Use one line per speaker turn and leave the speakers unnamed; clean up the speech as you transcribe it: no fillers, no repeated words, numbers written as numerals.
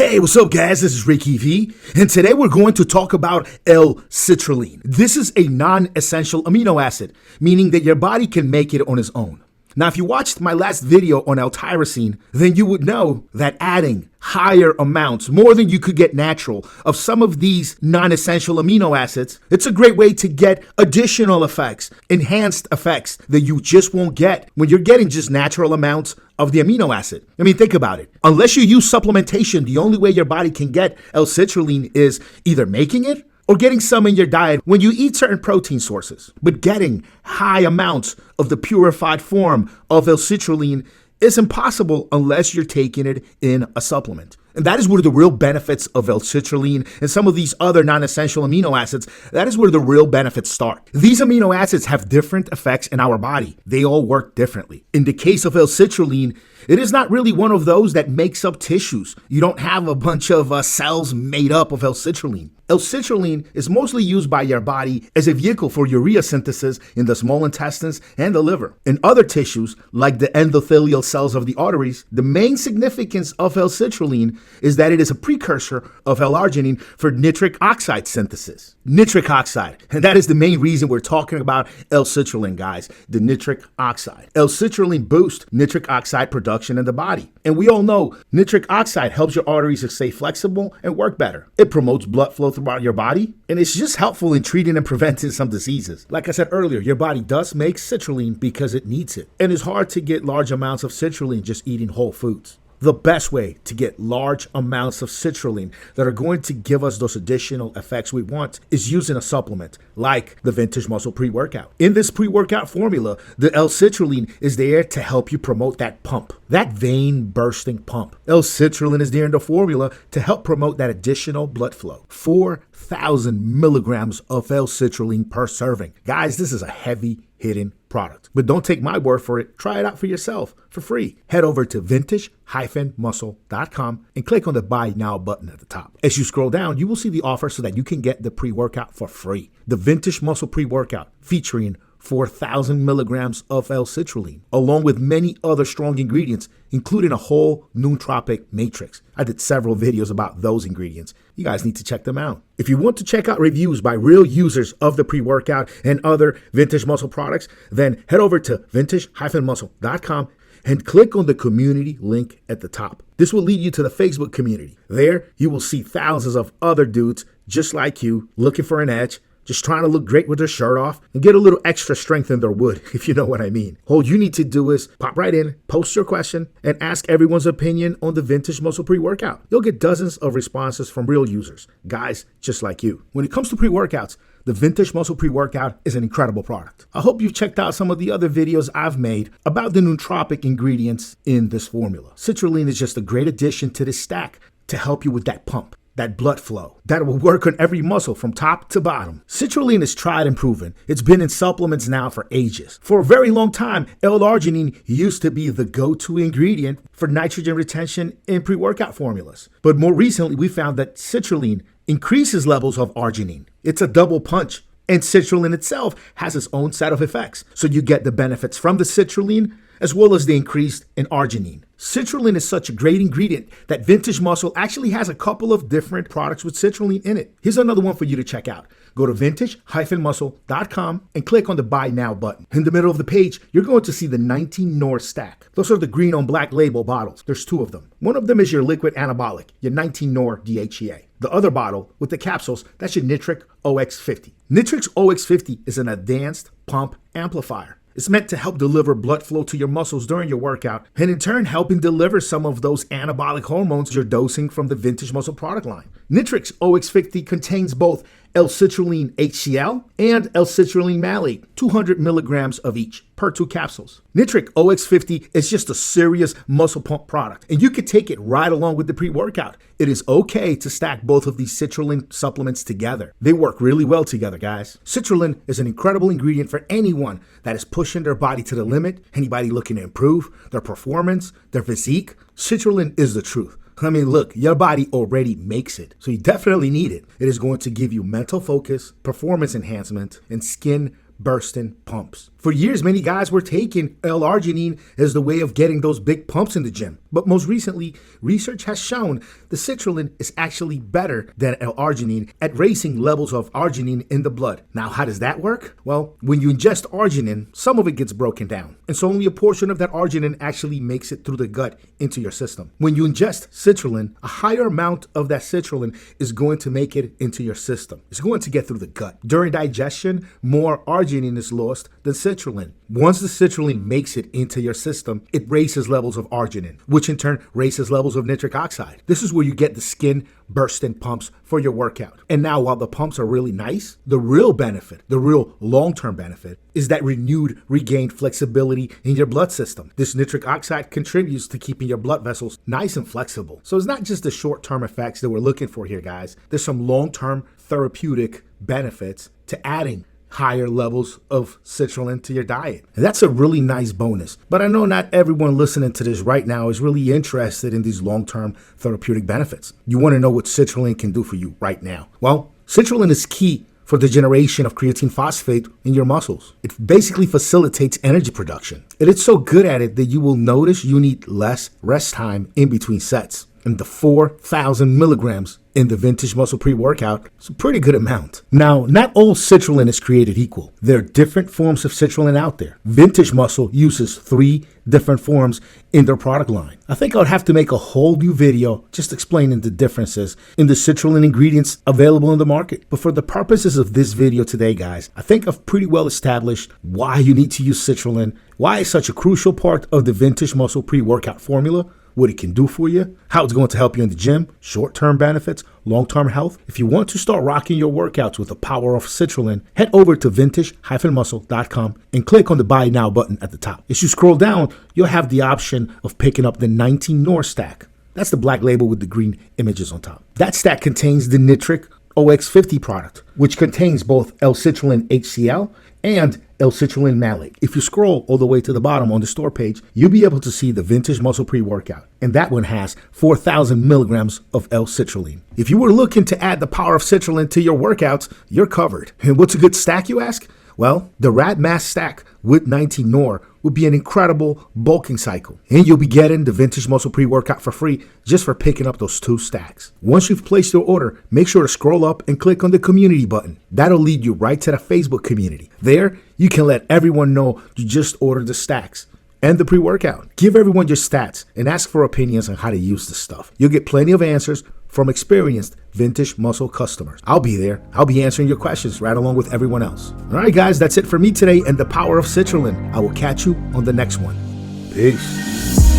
Hey, what's up guys? This is Ricky V, and today we're going to talk about L-Citrulline. This is a non-essential amino acid, meaning that your body can make it on its own. Now, if you watched my last video on L-Tyrosine, then you would know that adding higher amounts, more than you could get natural, of some of these non-essential amino acids, it's a great way to get additional effects, enhanced effects that you just won't get when you're getting just natural amounts of the amino acid. I mean, think about it. Unless you use supplementation, the only way your body can get L-Citrulline is either making it or getting some in your diet when you eat certain protein sources. But getting high amounts of the purified form of L-Citrulline is impossible unless you're taking it in a supplement. And that is where the real benefits of L-Citrulline and some of these other non-essential amino acids, that is where the real benefits start. These amino acids have different effects in our body. They all work differently. In the case of L-Citrulline, it is not really one of those that makes up tissues. You don't have a bunch of cells made up of L-Citrulline. L-Citrulline is mostly used by your body as a vehicle for urea synthesis in the small intestines and the liver. In other tissues, like the endothelial cells of the arteries, the main significance of L-Citrulline is that it is a precursor of L-arginine for nitric oxide synthesis. Nitric oxide, and that is the main reason we're talking about L-Citrulline, guys, the nitric oxide. L-Citrulline boosts nitric oxide production in the body. And we all know nitric oxide helps your arteries to stay flexible and work better. It promotes blood flow throughout your body, and it's just helpful in treating and preventing some diseases. Like I said earlier, your body does make citrulline because it needs it. And it's hard to get large amounts of citrulline just eating whole foods. The best way to get large amounts of citrulline that are going to give us those additional effects we want is using a supplement like the Vintage Muscle Preworkout. In this pre-workout formula, the L-Citrulline is there to help you promote that pump, that vein bursting pump. L-Citrulline is there in the formula to help promote that additional blood flow. 4,000 milligrams of L-Citrulline per serving. Guys, this is a heavy hitting product. But don't take my word for it. Try it out for yourself for free. Head over to vintage-muscle.com and click on the Buy Now button at the top. As you scroll down, you will see the offer so that you can get the pre-workout for free. The Vintage Muscle Pre-Workout featuring 4,000 milligrams of L-Citrulline, along with many other strong ingredients, including a whole nootropic matrix. I did several videos about those ingredients. You guys need to check them out. If you want to check out reviews by real users of the pre-workout and other Vintage Muscle products, then head over to vintage-muscle.com and click on the community link at the top. This will lead you to the Facebook community. There, you will see thousands of other dudes just like you looking for an edge, just trying to look great with their shirt off and get a little extra strength in their wood, if you know what I mean. All you need to do is pop right in, post your question, and ask everyone's opinion on the Vintage Muscle Pre-Workout. You'll get dozens of responses from real users, guys just like you. When it comes to pre-workouts, the Vintage Muscle Pre-Workout is an incredible product. I hope you've checked out some of the other videos I've made about the nootropic ingredients in this formula. Citrulline is just a great addition to this stack to help you with that pump, that blood flow, that will work on every muscle from top to bottom. Citrulline is tried and proven. It's been in supplements now for ages. For a very long time, L-arginine used to be the go-to ingredient for nitrogen retention in pre-workout formulas. But more recently, we found that citrulline increases levels of arginine. It's a double punch. And citrulline itself has its own set of effects. So you get the benefits from the citrulline as well as the increase in arginine. Citrulline is such a great ingredient that Vintage Muscle actually has a couple of different products with citrulline in it. Here's another one for you to check out. Go to vintage-muscle.com and click on the Buy Now button. In the middle of the page, you're going to see the 19 North stack. Those are the green on black label bottles. There's two of them. One of them is your liquid anabolic, your 19 Nor DHEA. The other bottle with the capsules, that's your Nitric OX50. Nitric OX50 is an advanced pump amplifier. It's meant to help deliver blood flow to your muscles during your workout and in turn helping deliver some of those anabolic hormones you're dosing from the Vintage Muscle product line. Nitric OX50 contains both L-Citrulline HCl and L-Citrulline malate, 200 milligrams of each per 2 capsules. Nitric OX50 is just a serious muscle pump product, and you can take it right along with the pre-workout. It is okay to stack both of these citrulline supplements together. They work really well together, guys. Citrulline is an incredible ingredient for anyone that is pushing their body to the limit, anybody looking to improve their performance, their physique. Citrulline is the truth. I mean, look, your body already makes it, so you definitely need it. It is going to give you mental focus, performance enhancement, and skin bursting pumps. For years, many guys were taking L-Arginine as the way of getting those big pumps in the gym. But most recently, research has shown the citrulline is actually better than L-Arginine at raising levels of arginine in the blood. Now, how does that work? Well, when you ingest arginine, some of it gets broken down. And so only a portion of that arginine actually makes it through the gut into your system. When you ingest citrulline, a higher amount of that citrulline is going to make it into your system. It's going to get through the gut. During digestion, more arginine is lost than citrulline. Once the citrulline makes it into your system, it raises levels of arginine, which in turn raises levels of nitric oxide. This is where you get the skin bursting pumps for your workout. And now, while the pumps are really nice, the real benefit, the real long-term benefit, is that renewed, regained flexibility in your blood system. This nitric oxide contributes to keeping your blood vessels nice and flexible. So it's not just the short-term effects that we're looking for here, guys. There's some long-term therapeutic benefits to adding higher levels of citrulline to your diet. And that's a really nice bonus. But I know not everyone listening to this right now is really interested in these long-term therapeutic benefits. You want to know what citrulline can do for you right now. Well, citrulline is key for the generation of creatine phosphate in your muscles. It basically facilitates energy production. And it's so good at it that you will notice you need less rest time in between sets. And the 4,000 milligrams in the Vintage Muscle Pre-Workout is a pretty good amount. Now, not all citrulline is created equal. There are different forms of citrulline out there. Vintage Muscle uses 3 different forms in their product line. I think I would have to make a whole new video just explaining the differences in the citrulline ingredients available in the market. But for the purposes of this video today, guys, I think I've pretty well established why you need to use citrulline, why it's such a crucial part of the Vintage Muscle Pre-Workout formula, what it can do for you, how it's going to help you in the gym, short-term benefits, long-term health. If you want to start rocking your workouts with the power of citrulline, head over to vintage-muscle.com and click on the Buy Now button at the top. As you scroll down, you'll have the option of picking up the 19 Nor stack. That's the black label with the green images on top. That stack contains the Nitric OX50 product, which contains both L-Citrulline HCl and L-Citrulline malate. If you scroll all the way to the bottom on the store page, you'll be able to see the Vintage Muscle Pre-Workout. And that one has 4,000 milligrams of L-Citrulline. If you were looking to add the power of citrulline to your workouts, you're covered. And what's a good stack, you ask? Well, the Rad Mass stack with 19 Nor would be an incredible bulking cycle. And you'll be getting the Vintage Muscle Pre-Workout for free just for picking up those 2 stacks. Once you've placed your order, make sure to scroll up and click on the community button. That'll lead you right to the Facebook community. There, you can let everyone know you just ordered the stacks and the pre-workout. Give everyone your stats and ask for opinions on how to use this stuff. You'll get plenty of answers from experienced Vintage Muscle customers. I'll be there. I'll be answering your questions right along with everyone else. All right, guys, that's it for me today and the power of citrulline. I will catch you on the next one. Peace.